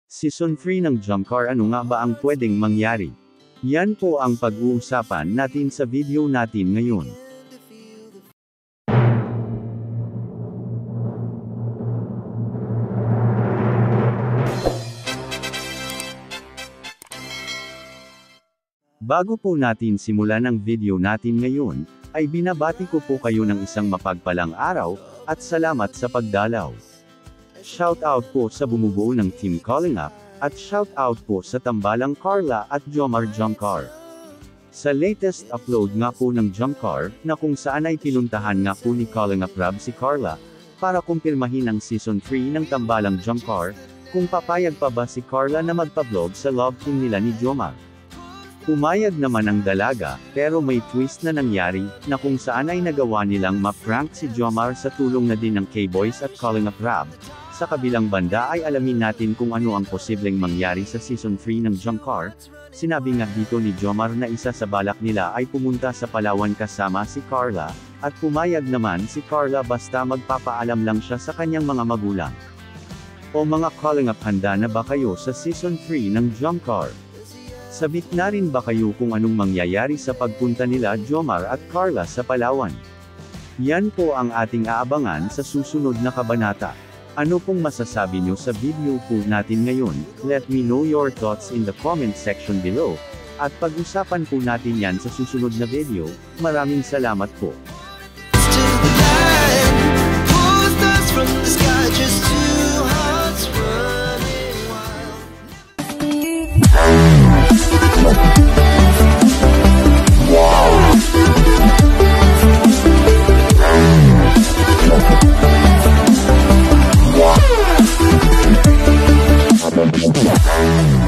Season 3 ng Jump Car, ano nga ba ang pwedeng mangyari? Yan po ang pag-uusapan natin sa video natin ngayon. Bago po natin simulan ang video natin ngayon, ay binabati ko po kayo ng isang mapagpalang araw, at salamat sa pagdalaw. Shoutout po sa bumubuo ng Team Calling Up, at shoutout po sa tambalang Carla at Jomar Jump Car. Sa latest upload nga po ng Jump Car, na kung saan ay pinuntahan nga po ni Calling Up Rob si Carla, para kumpirmahin ang Season 3 ng tambalang Jump Car, kung papayag pa ba si Carla na magpa-vlog sa love team nila ni Jomar. Pumayag naman ang dalaga, pero may twist na nangyari, na kung saan ay nagawa nilang ma-prank si Jomar sa tulong na din ng K-Boys at Calling Up Rob. Sa kabilang banda ay alamin natin kung ano ang posibleng mangyari sa Season 3 ng Jump Car. Sinabi nga dito ni Jomar na isa sa balak nila ay pumunta sa Palawan kasama si Carla, at pumayag naman si Carla basta magpapaalam lang siya sa kanyang mga magulang. O mga Calling Up, handa na ba kayo sa Season 3 ng Jump Car? Sabik na rin ba kayo kung anong mangyayari sa pagpunta nila Jomar at Carla sa Palawan? Yan po ang ating aabangan sa susunod na kabanata. Ano pong masasabi nyo sa video po natin ngayon? Let me know your thoughts in the comment section below. At pag-usapan po natin yan sa susunod na video. Maraming salamat po. Yeah.